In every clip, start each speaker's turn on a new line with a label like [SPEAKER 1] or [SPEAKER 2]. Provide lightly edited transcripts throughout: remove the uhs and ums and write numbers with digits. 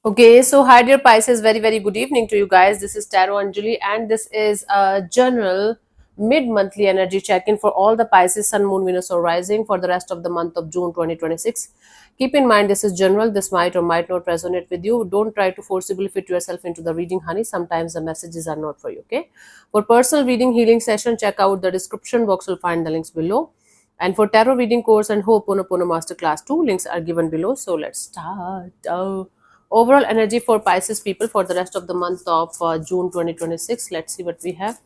[SPEAKER 1] Okay, so hi dear Pisces, very good evening to you guys. This is Tarot Anjali, and this is a general mid-monthly energy check-in for all the Pisces Sun, Moon, Venus, or Rising for the rest of the month of June 2026. Keep in mind this is general. This might or might not resonate with you. Don't try to forcibly fit yourself into the reading, honey. Sometimes the messages are not for you. Okay. For personal reading healing session, check out the description box. Will find the links below. And for tarot reading course and Ho'oponopono Masterclass 2, links are given below. So let's start. Overall energy for Pisces people for the rest of the month of June 2026. Let's see what we have.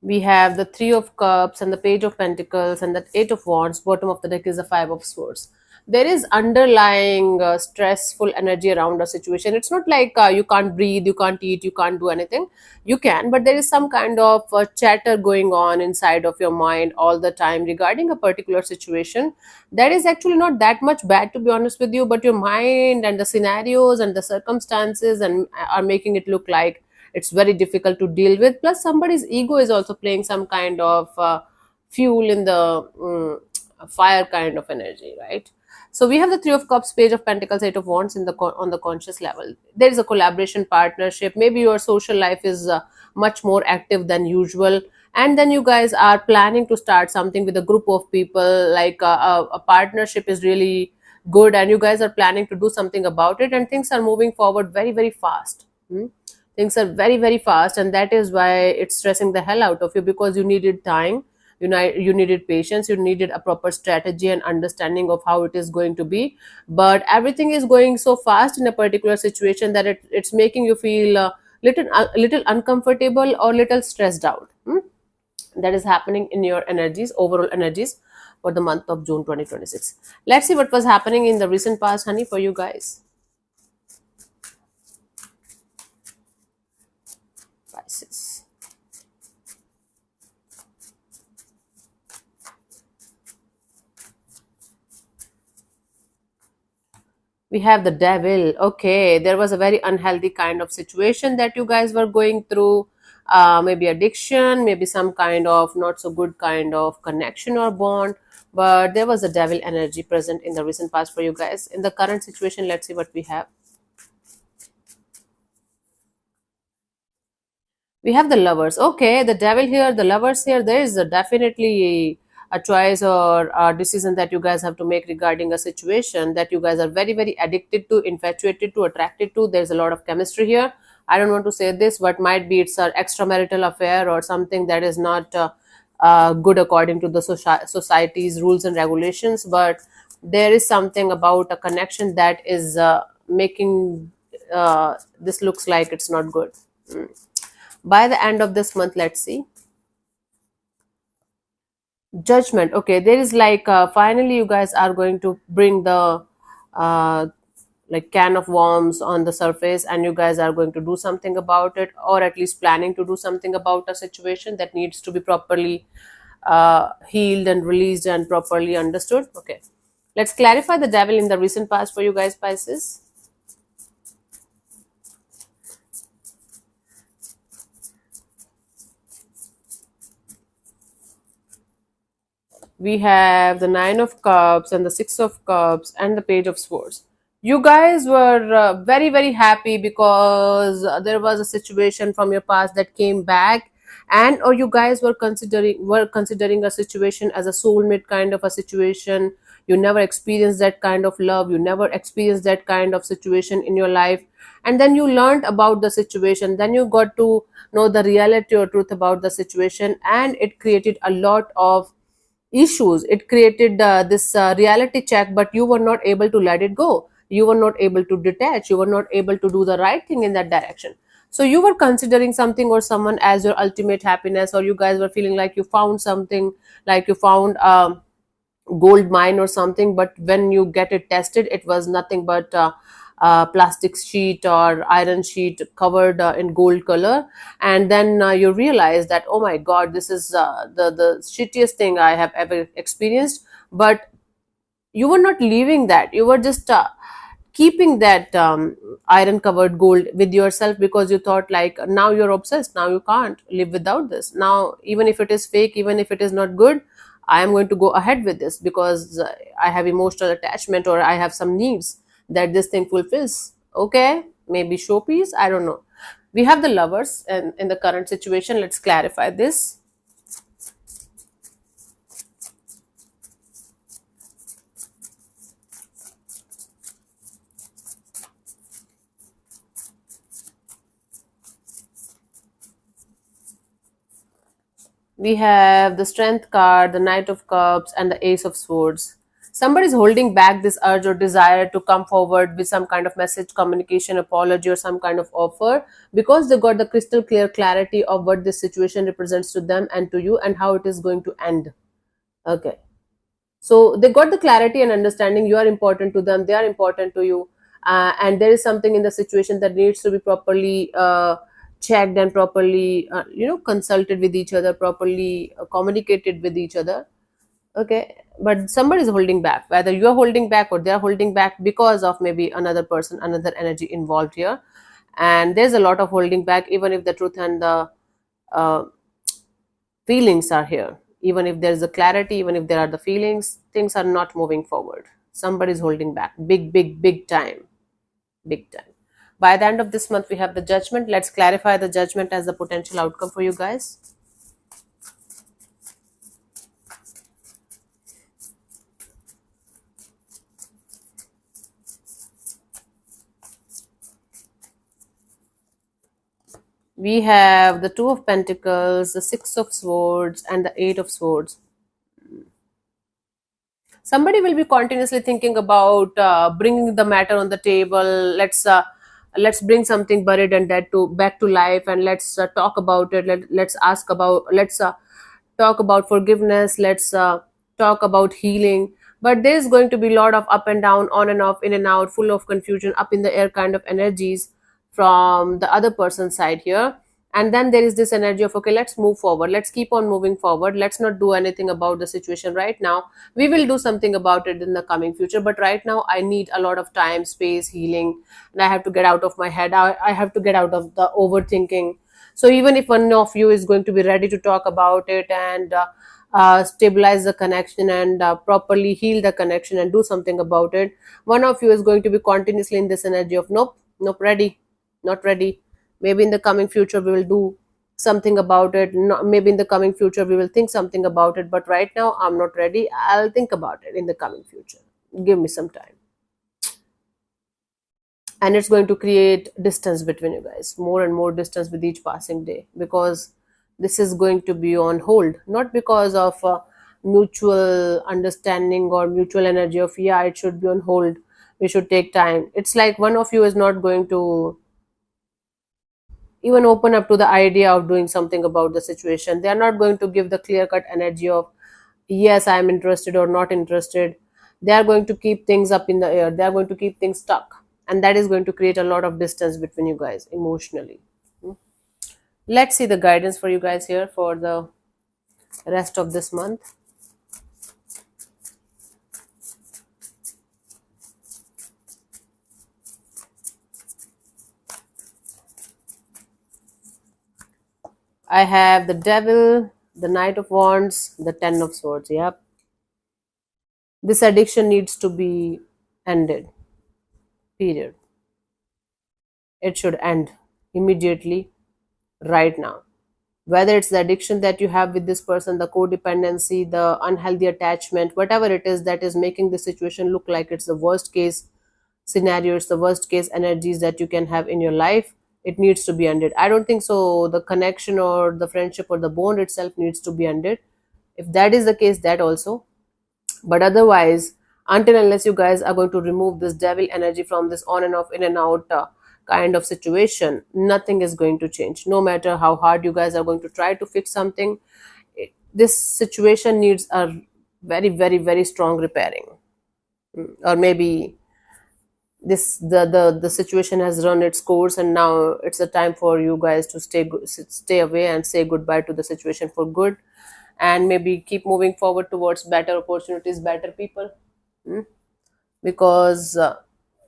[SPEAKER 1] We have the Three of Cups and the Page of Pentacles and the Eight of Wands. Bottom of the deck is the Five of Swords. There is underlying stressful energy around a situation. It's not like you can't breathe, you can't eat, you can't do anything. You can, but there is some kind of chatter going on inside of your mind all the time regarding a particular situation that is actually not that much bad, to be honest with you, but your mind and the scenarios and the circumstances and are making it look like it's very difficult to deal with. Plus somebody's ego is also playing some kind of fuel in the fire kind of energy, right? So we have the Three of Cups, Page of Pentacles, Eight of Wands in the on the conscious level. There is a collaboration, partnership. Maybe your social life is much more active than usual, and then you guys are planning to start something with a group of people. Like a partnership is really good, and you guys are planning to do something about it, and things are moving forward very fast. Things are very fast, and that is why it's stressing the hell out of you, because you needed time, you needed patience, you needed a proper strategy and understanding of how it is going to be. But everything is going so fast in a particular situation that it's making you feel little uncomfortable or little stressed out. That is happening in your energies, overall energies for the month of June 2026. Let's see what was happening in the recent past, honey, for you guys. Pisces. We have the Devil. Okay, there was a very unhealthy kind of situation that you guys were going through. Maybe addiction, maybe some kind of not so good kind of connection or bond. But there was a devil energy present in the recent past for you guys. In the current situation, let's see what we have. We have the Lovers. Okay, the devil here, the Lovers here. There is definitely a choice or a decision that you guys have to make regarding a situation that you guys are very addicted to, infatuated to, attracted to. There's a lot of chemistry here. I don't want to say this, but might be it's an extramarital affair or something that is not good according to the society's rules and regulations. But there is something about a connection that is making this looks like it's not good. Mm. By the end of this month, let's see. Judgment. Okay, there is like finally you guys are going to bring the uh, like can of worms on the surface, and you guys are going to do something about it, or at least planning to do something about a situation that needs to be properly healed and released and properly understood. Okay, let's clarify the devil in the recent past for you guys, Pisces. We have the Nine of Cups and the Six of Cups and the Page of Swords. You guys were very happy because there was a situation from your past that came back, and or you guys were considering a situation as a soulmate kind of a situation. You never experienced that kind of love, you never experienced that kind of situation in your life, and then you learned about the situation, then you got to know the reality or truth about the situation, and it created a lot of issues. It created this reality check, but you were not able to let it go, you were not able to detach, you were not able to do the right thing in that direction. So you were considering something or someone as your ultimate happiness, or you guys were feeling like you found something, like you found a gold mine or something, but when you get it tested, it was nothing but plastic sheet or iron sheet covered in gold color. And then you realize that, oh my god, this is the shittiest thing I have ever experienced. But you were not leaving that, you were just keeping that iron covered gold with yourself, because you thought like now you're obsessed, now you can't live without this, now even if it is fake, even if it is not good, I am going to go ahead with this because I have emotional attachment or I have some needs that this thing fulfills. Okay, maybe showpiece, I don't know. We have the lovers, and in the current situation, let's clarify this. We have the strength card, the knight of cups, and the ace of swords. Somebody's holding back this urge or desire to come forward with some kind of message, communication, apology, or some kind of offer, because they got the crystal clear clarity of what this situation represents to them and to you and how it is going to end. Okay, so they got the clarity and understanding, you are important to them, they are important to you, and there is something in the situation that needs to be properly checked and properly consulted with each other, properly communicated with each other. Okay, but somebody is holding back, whether you are holding back or they are holding back because of maybe another person, another energy involved here. And there's a lot of holding back, even if the truth and the uh, feelings are here, even if there's a clarity, even if there are the feelings, things are not moving forward. Somebody's holding back, big time, big time. By the end of this month, we have the judgment. Let's clarify the judgment as the potential outcome for you guys. We have the two of pentacles, the six of swords, and the eight of swords. Somebody will be continuously thinking about bringing the matter on the table. Let's bring something buried and dead to back to life, and let's talk about it. Let's talk about forgiveness. Let's talk about healing. But there's going to be a lot of up and down, on and off, in and out, full of confusion, up in the air kind of energies from the other person's side here. And then there is this energy of, okay, let's move forward, let's keep on moving forward, let's not do anything about the situation right now. We will do something about it in the coming future, but right now I need a lot of time, space, healing, and I have to get out of my head. I have to get out of the overthinking. So even if one of you is going to be ready to talk about it and stabilize the connection and properly heal the connection and do something about it, one of you is going to be continuously in this energy of nope, nope, ready, not ready. Maybe in the coming future we will do something about it. Maybe in the coming future we will think something about it, but right now I'm not ready, I'll think about it in the coming future. Give me some time. And it's going to create distance between you guys, more and more distance with each passing day, because this is going to be on hold, not because of mutual understanding or mutual energy of yeah, it should be on hold, we should take time. It's like one of you is not going to even open up to the idea of doing something about the situation. They are not going to give the clear cut energy of yes, I am interested or not interested. They are going to keep things up in the air, they are going to keep things stuck, and that is going to create a lot of distance between you guys emotionally. Hmm. Let's see the guidance for you guys here for the rest of this month. I have the devil, the knight of wands, the ten of swords. Yep, this addiction needs to be ended, period. It should end immediately, right now. Whether it's the addiction that you have with this person, the codependency, the unhealthy attachment, whatever it is that is making the situation look like it's the worst case scenario, it's the worst case energies that you can have in your life, it needs to be ended. I don't think so the connection or the friendship or the bond itself needs to be ended. If that is the case, that also. But otherwise, until unless you guys are going to remove this devil energy from this on and off, in and out kind of situation, nothing is going to change. No matter how hard you guys are going to try to fix something, this situation needs a very strong repairing. Or maybe the situation has run its course, and now it's a time for you guys to stay away and say goodbye to the situation for good, and maybe keep moving forward towards better opportunities, better people. Mm. Because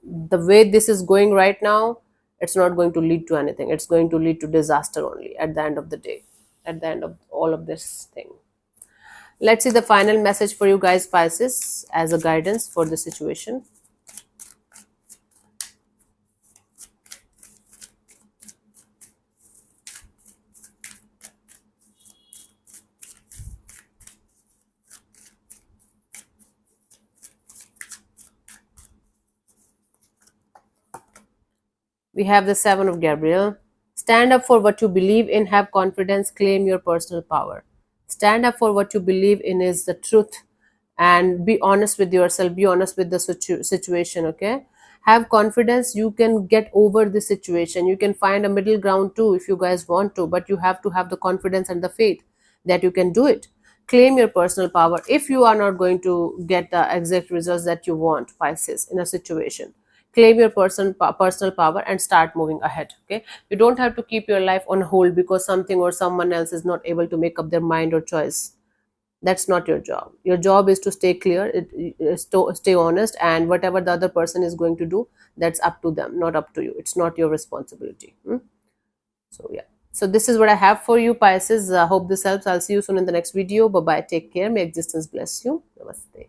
[SPEAKER 1] the way this is going right now, it's not going to lead to anything. It's going to lead to disaster only at the end of the day, at the end of all of this thing. Let's see the final message for you guys, Pisces, as a guidance for the situation. We have the Seven of Gabriel. Stand up for what you believe in, have confidence, claim your personal power. Stand up for what you believe in is the truth, and be honest with yourself, be honest with the situation, okay? Have confidence, you can get over the situation. You can find a middle ground too if you guys want to, but you have to have the confidence and the faith that you can do it. Claim your personal power. If you are not going to get the exact results that you want, Pisces, in a situation, claim your personal power and start moving ahead, okay? You don't have to keep your life on hold because something or someone else is not able to make up their mind or choice. That's not your job. Your job is to stay clear, is to stay honest, and whatever the other person is going to do, that's up to them, not up to you. It's not your responsibility. So yeah, so this is what I have for you, Pisces. Hope this helps. I'll see you soon in the next video. Bye bye, take care, may existence bless you. Namaste.